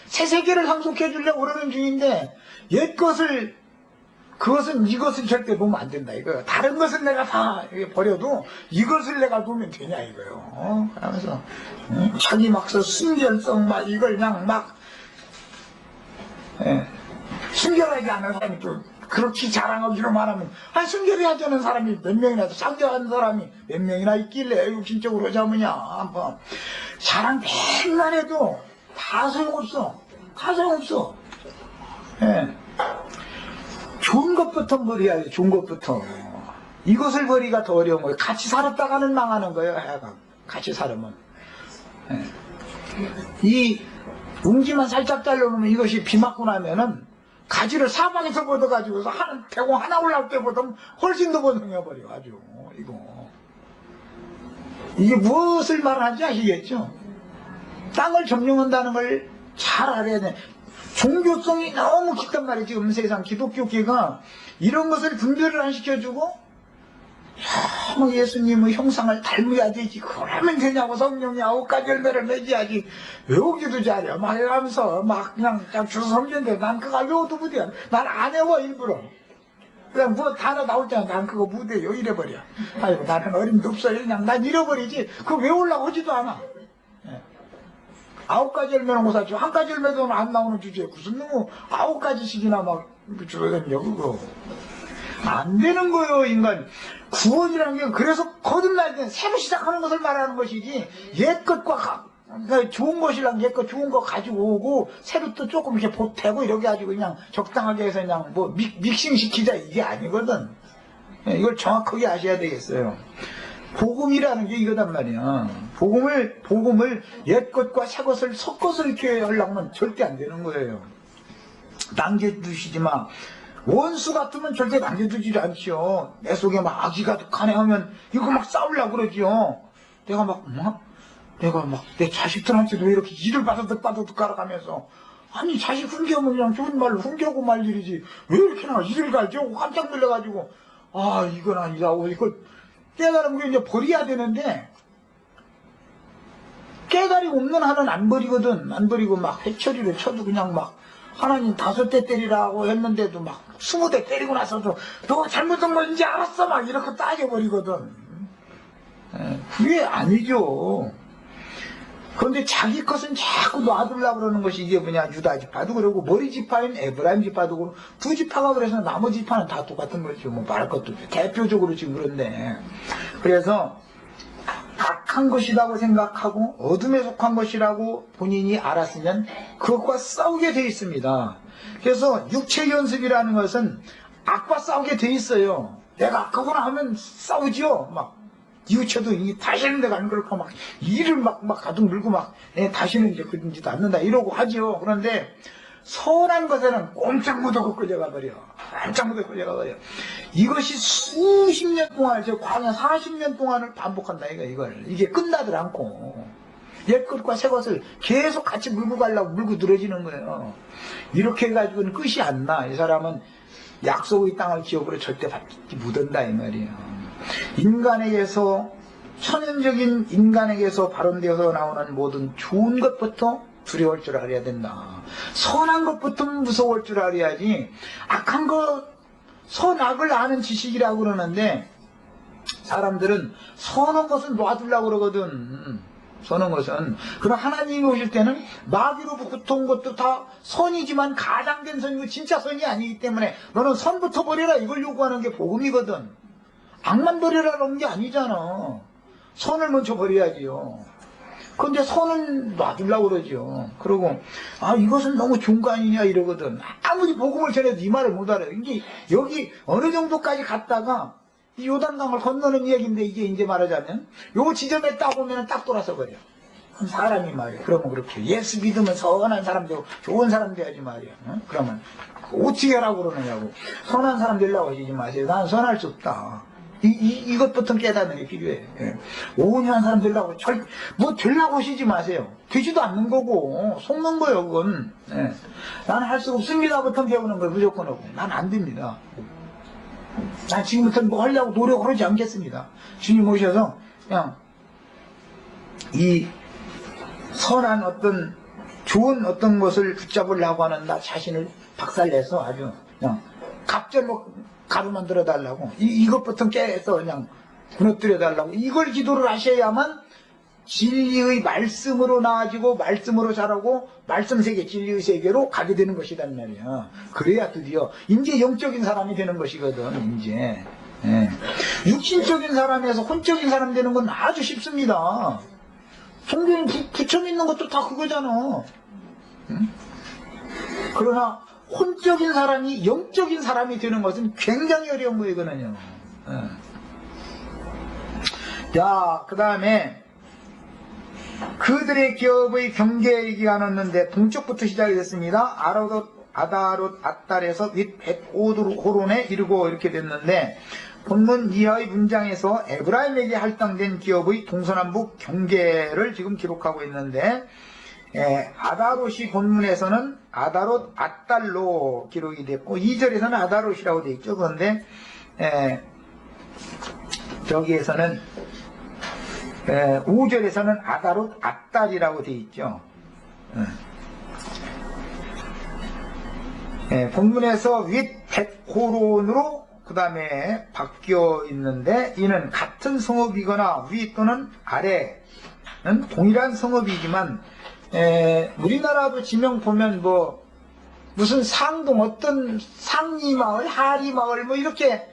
Speaker 1: 새 세계를 상속해 주려고 그러는 중인데 옛 것을 그것은 이것은 절대 보면 안 된다 이거요. 다른 것은 내가 다 버려도 이것을 내가 보면 되냐 이거요. 그러면서 자기 막서 순결성 막 이걸 그냥 막 순결하지 않은 사람이 또 그렇게 자랑하기로 말하면 순결해야지 않은 사람이 몇 명이나 상대하는 사람이 몇 명이나 있길래 육신적으로 잡으냐 한번 자랑 백만 해도 다 소용없어. 다 소용없어. 좋은 것부터 버려야 돼. 좋은 것부터. 이것을 버리기가 더 어려운 거예요. 같이 살았다가는 망하는 거예요. 하여간 같이 살으면. 이 웅지만 살짝 잘라놓으면 이것이 비 맞고 나면은 가지를 사방에서 걷어가지고서 대공 하나 올라올 때보다 훨씬 더 번성해버려 아주 이거. 이게 무엇을 말하는지 아시겠죠? 땅을 점령한다는 걸 잘 알아야 돼. 종교성이 너무 깊단 말이에요. 지금 세상 기독교계가 이런 것을 분별을 안 시켜주고 예수님의 형상을 닮아야 되지. 그러면 되냐고 성령이 9가지 열매를 맺어야지. 외우기도 잘해. 막 이러면서 막 그냥 주워 섬기는데 난 그거 외워도 못해. 난 안 외워 일부러. 그냥 뭐 단어 나올 때는 난 그거 못해요. 이래버려. 아이고 나는 어림도 없어요. 그냥 난 잃어버리지. 그거 외우려고 하지도 않아. 9가지 열매는 못 사죠. 1가지 열매도 안 나오는 주제에 무슨 놈의 9가지씩이나 막 주어졌냐 그거. 안 되는 거예요, 인간. 구원이라는 게 그래서 거듭날 때 새로 시작하는 것을 말하는 것이지 옛 것과 그러니까 좋은 것이랑 옛 것 좋은 거 가지고 오고 새로 또 조금 이렇게 보태고 이렇게 가지고 그냥 적당하게 해서 그냥 뭐 믹싱 시키자 이게 아니거든. 이걸 정확하게 아셔야 되겠어요. 복음이라는 게 이거단 말이야. 복음을 옛 것과 새 것을 섞어서 이렇게 하려면 절대 안 되는 거예요. 남겨두시지 마. 원수 같으면 절대 남겨두지 않죠. 내 속에 막 악의가 독하네 하면 이거 막 싸우려고 그러죠. 내가 막 내 자식들한테도 이렇게 일을 빠드득 갈아가면서 아니 자식 훈계하면 그냥 좋은 말로 훈계하고 말 일이지 왜 이렇게나 일을 갈죠? 깜짝 놀라가지고 아 이건 아니라고 이걸 깨달으면 게 이제 버려야 되는데 깨달이 없는 한은 안 버리거든. 안 버리고 막 해처리를 쳐도 그냥 막 하나님 5대 때리라고 했는데도 막 20대 때리고 나서도 너 잘못한 거 이제 알았어 막 이렇게 따져버리거든. 그게 아니죠. 그런데 자기 것은 자꾸 놔두려고 그러는 것이 이게 뭐냐. 유다 지파도 그러고 머리 지파인 에브라임 지파도 그러고 두 지파가 그래서 나머지 지파는 다 똑같은 거죠. 뭐 말할 것도 없죠. 대표적으로 지금 그런데 그래서 악한 것이라고 생각하고 어둠에 속한 것이라고 본인이 알았으면 그것과 싸우게 돼 있습니다. 그래서 육체 연습이라는 것은 악과 싸우게 돼 있어요. 내가 악하구나 하면 싸우지요. 막 이웃쳐도 다시는 내가 안 그럴까 막 이를 막 가득 물고 막 다시는 이제 그런 짓 않는다 이러고 하지요. 그런데 선한 것에는 꼼짝 못하고 끌려가 버려. 꼼짝 못하고 끌려가 버려. 이것이 수십 년 동안, 저 광야 40년 동안을 반복한다, 이걸. 이게 끝나들 않고. 옛 것과 새 것을 계속 같이 물고 가려고 물고 늘어지는 거예요. 이렇게 해가지고는 끝이 안 나. 이 사람은 약속의 땅을 기업으로 절대 받지 못한다, 이 말이에요. 인간에게서, 천연적인 인간에게서 발현되어서 나오는 모든 좋은 것부터 두려울 줄 알아야 된다. 선한 것부터 무서울 줄 알아야지. 악한 것, 선악을 아는 지식이라고 그러는데 사람들은 선한 것은 놔두려고 그러거든. 선한 것은. 그럼 하나님이 오실 때는 마귀로부터 온 것도 다 선이지만 가장된 선이고 진짜 선이 아니기 때문에 너는 선부터 버려라 이걸 요구하는 게 복음이거든. 악만 버려라는 게 아니잖아. 선을 먼저 버려야지요. 그런데 선은 놔두려고 그러죠. 그러고 이것은 너무 좋은 거 아니냐 이러거든. 아무리 복음을 전해도 이 말을 못 알아요. 이게 여기 어느 정도까지 갔다가 이 요단강을 건너는 이야기인데 이게 이제 말하자면 요 지점에 딱 오면 딱 돌아서 버려. 사람이 말이야. 그러면 그렇게 예수 믿으면 선한 사람 되고 좋은 사람 돼야지 말이야. 응? 그러면 어떻게 하라고 그러느냐고. 선한 사람 되려고 하시지 마세요. 난 선할 수 없다. 이것부터 깨닫는 게 필요해. 예. 온유한 사람 되려고 뭐 되려고 하시지 마세요. 되지도 않는 거고 속는 거예요 그건. 예. 나는 할 수 없습니다부터 배우는 걸 무조건 하고 난 안 됩니다. 난 지금부터 뭐 하려고 노력을 하지 않겠습니다. 주님 오셔서 그냥 이 선한 어떤 좋은 어떤 것을 붙잡으려고 하는 나 자신을 박살내서 아주 그냥 갑절로 가루 만들어 달라고 이것부터 깨서 그냥 무너뜨려 달라고 이걸 기도를 하셔야만 진리의 말씀으로 나아지고 말씀으로 자라고 말씀 세계 진리의 세계로 가게 되는 것이란 말이야. 그래야 드디어 이제 영적인 사람이 되는 것이거든. 이제 예. 육신적인 사람에서 혼적인 사람 되는 건 아주 쉽습니다. 성경에 붙여 믿는 것도 다 그거잖아. 응? 그러나 혼적인 사람이 영적인 사람이 되는 것은 굉장히 어려운 거이거든요. 자, 그 다음에 그들의 기업의 경계 얘기가 나왔는데 동쪽부터 시작이 됐습니다. 아다롯 아달에서 윗 벳호론에 이르고 이렇게 됐는데 본문 이하의 문장에서 에브라임에게 할당된 기업의 동서남북 경계를 지금 기록하고 있는데 아다롯이 본문에서는 아다롯 아달로 기록이 됐고 2절에서는 아다롯이라고 되어 있죠. 그런데 저기에서는 5절에서는 아다롯 아달이라고 되어 있죠. 본문에서 윗 벳호론으로 그 다음에 바뀌어 있는데 이는 같은 성읍이거나 위 또는 아래는 동일한 성읍이지만 우리나라도 지명 보면 뭐 무슨 상동 어떤 상리마을 하리마을 뭐 이렇게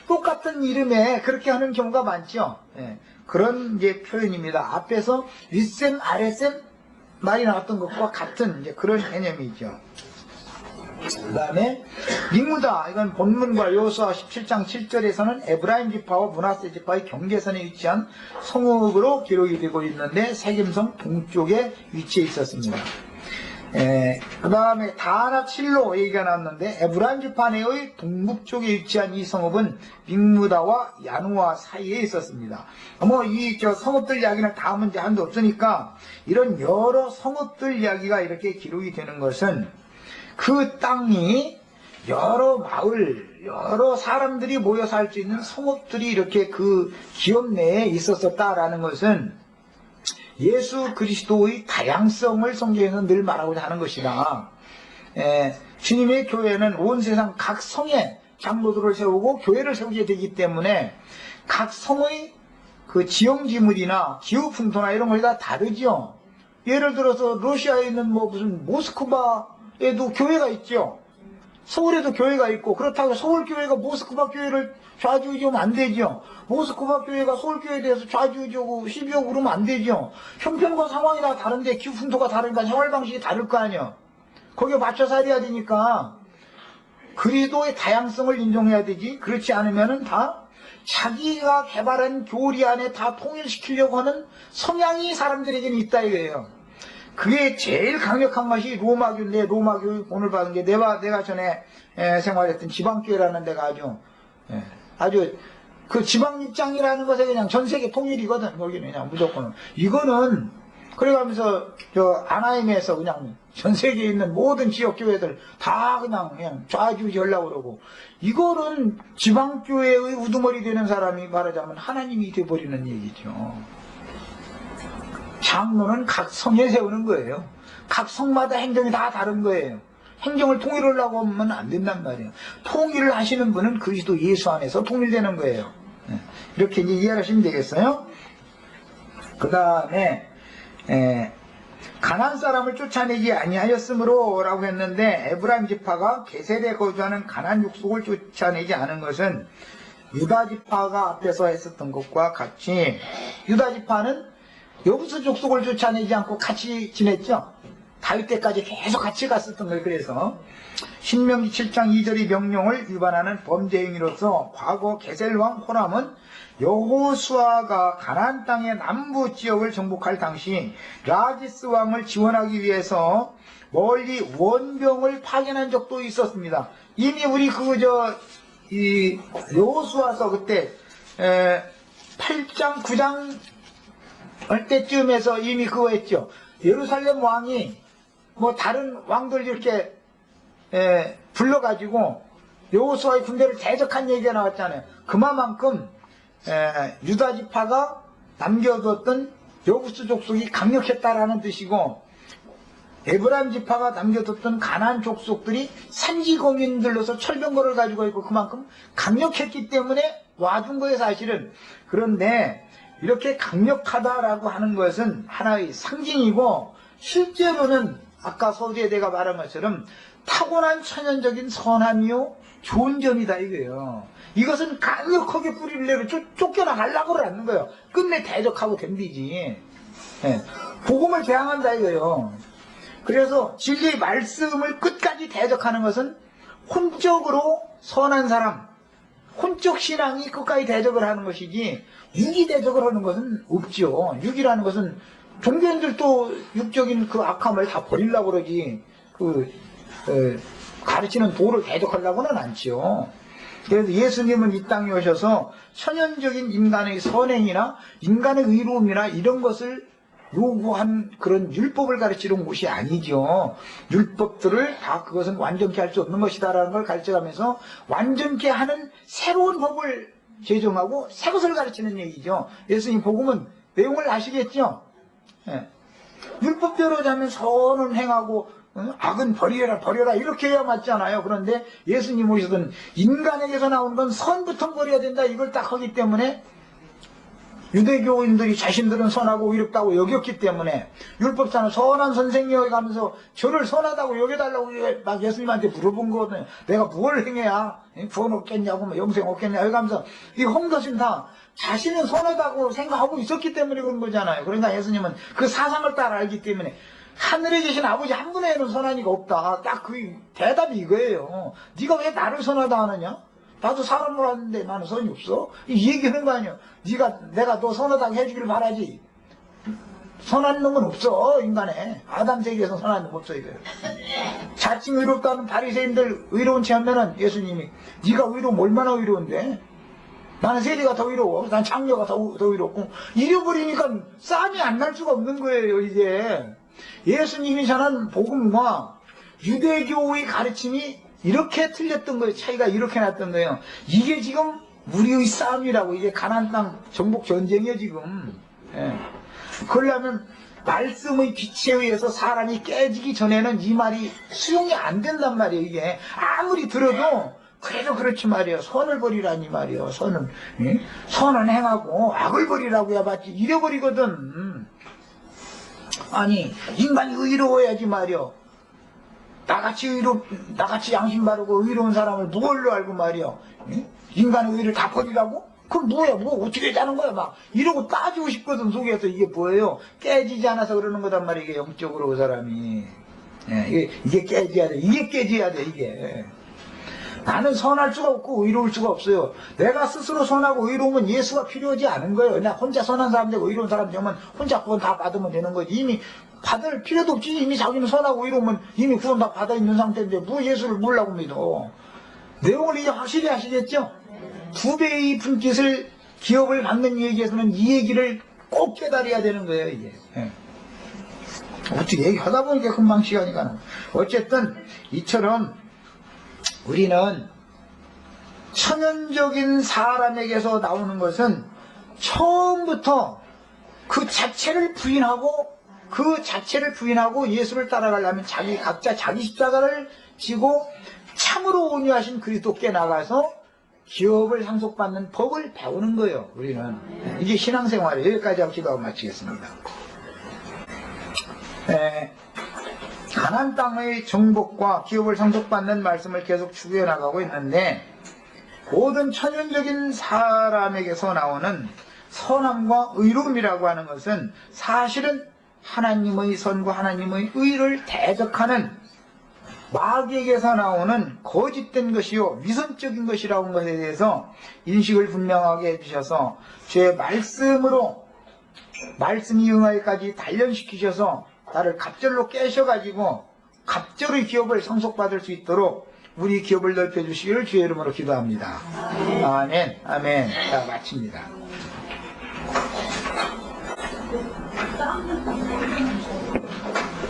Speaker 1: 똑같은 이름에 그렇게 하는 경우가 많죠. 그런 이제 표현입니다. 앞에서 윗셈 아랫셈 말이 나왔던 것과 같은 이제 그런 개념이죠. 그 다음에 믹무다, 이건 본문과 여호수아 17장 7절에서는 에브라임 지파와 므낫세 지파의 경계선에 위치한 성읍으로 기록이 되고 있는데 세겜성 동쪽에 위치해 있었습니다. 그 다음에 다나 칠로 얘기가 나왔는데 에브라임 지파 내의 동북쪽에 위치한 이 성읍은 믹무다와 야누아 사이에 있었습니다. 뭐 이 성읍들 이야기는 다 문제 한도 없으니까 이런 여러 성읍들 이야기가 이렇게 기록이 되는 것은 그 땅이 여러 마을, 여러 사람들이 모여 살 수 있는 성읍들이 이렇게 그 기업 내에 있었었다라는 것은 예수 그리스도의 다양성을 성경에서 늘 말하고자 하는 것이다. 주님의 교회는 온 세상 각 성에 장로들을 세우고 교회를 세우게 되기 때문에 각 성의 그 지형지물이나 기후풍토나 이런 것이 다 다르죠. 예를 들어서 러시아에 있는 뭐 무슨 모스크바에도 교회가 있죠. 서울에도 교회가 있고 그렇다고 서울교회가 모스크바 교회를 좌지우지하면 안 되죠. 모스크바 교회가 서울교회에 대해서 좌지우지하고 시비하고 그러면 안 되죠. 형편과 상황이 다 다른데 기후풍토가 다르니까 생활방식이 다를 거 아니에요. 거기에 맞춰 살아야 되니까 그리스도의 다양성을 인정해야 되지. 그렇지 않으면은 다 자기가 개발한 교리 안에 다 통일시키려고 하는 성향이 사람들에게는 있다 이거예요. 그게 제일 강력한 것이 로마교인데 로마교 오늘 받은 게 내가 전에 생활했던 지방교회라는 데가 아주 그 지방 입장이라는 것에 그냥 전 세계 통일이거든. 거기는 그냥 무조건 이거는 그래가면서 저 아나임에서 그냥 전 세계에 있는 모든 지역 교회들 다 그냥 좌지우지하려고 그러고 이거는 지방교회의 우두머리 되는 사람이 말하자면 하나님이 돼버리는 얘기죠. 장로는 각 성에 세우는 거예요. 각 성마다 행정이 다 다른 거예요. 행정을 통일하려고 하면 안 된단 말이에요. 통일을 하시는 분은 그리스도 예수 안에서 통일되는 거예요. 이렇게 이제 이해하시면 되겠어요. 그 다음에 가나안 사람을 쫓아내지 아니하였으므로 라고 했는데, 에브라임 지파가 게셀에 거주하는 가나안 족속을 쫓아내지 않은 것은 유다 지파가 앞에서 했었던 것과 같이, 유다 지파는 여부수 족속을 쫓아내지 않고 같이 지냈죠. 다윗 때까지 계속 같이 갔었던 거예요. 그래서 신명기 7장 2절의 명령을 위반하는 범죄 행위로서 과거 게셀 왕 호람은 여호수아가 가나안 땅의 남부 지역을 정복할 당시 라기스 왕을 지원하기 위해서 멀리 원병을 파견한 적도 있었습니다. 이미 우리 이 여호수아서 그때 8장 9장 할 때쯤에서 이미 그거 했죠. 예루살렘 왕이 뭐 다른 왕들 이렇게 불러가지고 여호수아의 군대를 대적한 얘기가 나왔잖아요. 그만큼 유다 지파가 남겨뒀던 여부수 족속이 강력했다라는 뜻이고, 에브라임 지파가 남겨뒀던 가나안 족속들이 산지 거민들로서 철병거를 가지고 있고 그만큼 강력했기 때문에 와준 거예요, 사실은. 그런데 이렇게 강력하다라고 하는 것은 하나의 상징이고, 실제로는 아까 서두에 내가 말한 것처럼 타고난 천연적인 선함이요 좋은 점이다 이거예요. 이것은 강력하게 뿌리를 내려 쫓겨나가려고 하는 거예요. 끝내 대적하고 덤비지. 복음을 대항한다 이거예요. 그래서 진리의 말씀을 끝까지 대적하는 것은 혼적으로 선한 사람, 혼적 신앙이 끝까지 대적을 하는 것이지 육이 대적을 하는 것은 없죠. 육이라는 것은 종교인들도 육적인 그 악함을 다 버리려고 그러지 가르치는 도를 대적하려고는 않죠. 그래서 예수님은 이 땅에 오셔서 천연적인 인간의 선행이나 인간의 의로움이나 이런 것을 요구한 그런 율법을 가르치는 곳이 아니죠. 율법들을 다 그것은 완전케 할 수 없는 것이다라는 걸 가르쳐가면서 완전케 하는 새로운 법을 제정하고 새 것을 가르치는 얘기죠. 예수님 복음은 내용을 아시겠죠? 율법대로 자면 선은 행하고 악은 버려라 이렇게 해야 맞잖아요. 그런데 예수님 오시던 인간에게서 나온 건 선부터 버려야 된다 이걸 딱 하기 때문에 유대교인들이 자신들은 선하고 의롭다고 여겼기 때문에 율법사는 선한 선생님에 가면서 저를 선하다고 여겨달라고 막 예수님한테 물어본 거거든요. 내가 뭘 행해야 구원 얻겠냐고 뭐 영생 얻겠냐 여기 가면서 이 홍도신 다 자신은 선하다고 생각하고 있었기 때문에 그런 거잖아요. 그러니까 예수님은 그 사상을 따라 알기 때문에 하늘에 계신 아버지 한 분에는 선한 이가 없다. 딱 그 대답이 이거예요. 네가 왜 나를 선하다 하느냐? 나도 사람으로 왔는데 나는 선이 없어? 이 얘기하는 거 아니야. 내가 너 선하다고 해주길 바라지. 선한 놈은 없어 인간에. 아담 세계에서 선한 놈 없어 이거예요. 자칭 의롭다는 바리새인들 의로운 체 하면은 예수님이 네가 의로움 얼마나 의로운데? 나는 세리가 더 의로워. 난 장녀가 더 의롭고. 잃어버리니까 싸움이 안 날 수가 없는 거예요 이제. 예수님이 전한 복음과 유대교의 가르침이 이렇게 틀렸던 거예요. 차이가 이렇게 났던 거예요. 이게 지금 우리의 싸움이라고. 이게 가나안 땅 정복 전쟁이에요 지금. 그러려면 말씀의 빛에 의해서 사람이 깨지기 전에는 이 말이 수용이 안 된단 말이에요. 이게 아무리 들어도 그래도 그렇지 말이에요. 선을 버리라니 말이에요. 선은 행하고 악을 버리라고 해봤지 잃어버리거든. 아니 인간이 의로워야지 말이요. 나같이 양심 바르고 의로운 사람을 무얼로 알고 말이요. 인간의 의를 다 버리라고? 그럼 뭐야? 뭐 어떻게 하자는 거야? 막 이러고 따지고 싶거든. 속에서 이게 뭐예요? 깨지지 않아서 그러는 거단 말이야. 이게 영적으로 그 사람이. 이게 깨져야 돼. 이게 깨져야 돼. 이게. 나는 선할 수가 없고 의로울 수가 없어요. 내가 스스로 선하고 의로우면 예수가 필요하지 않은 거예요. 나 혼자 선한 사람 되고 의로운 사람 되면 혼자 구원 다 받으면 되는 거지. 이미 받을 필요도 없지. 이미 자기는 선하고 의로우면 이미 구원 다 받아 있는 상태인데 뭐 예수를 몰라고 믿어. 내용을 이제 확실히 아시겠죠? 2배의 분깃을 기업을 받는 얘기에서는 이 얘기를 꼭 깨달아야 되는 거예요. 이게. 어떻게 얘기하다 보니까 금방 시간이 가는. 어쨌든 이처럼 우리는 천연적인 사람에게서 나오는 것은 처음부터 그 자체를 부인하고 예수를 따라가려면 각자 자기 십자가를 지고 참으로 온유하신 그리스도께 나가서 기업을 상속받는 법을 배우는 거예요. 우리는 이게 신앙생활이에요. 여기까지 하고 기도하고 마치겠습니다. 가나안 땅의 정복과 기업을 상속받는 말씀을 계속 추구해 나가고 있는데, 모든 천연적인 사람에게서 나오는 선함과 의로움이라고 하는 것은 사실은 하나님의 선과 하나님의 의를 대적하는 마귀에게서 나오는 거짓된 것이요 위선적인 것이라는 것에 대해서 인식을 분명하게 해주셔서 주의 말씀으로 말씀이 응하기까지 단련시키셔서 나를 갑절로 깨셔가지고 갑절의 기업을 상속받을 수 있도록 우리 기업을 넓혀주시기를 주의 이름으로 기도합니다. 아멘. 아멘. 자, 마칩니다.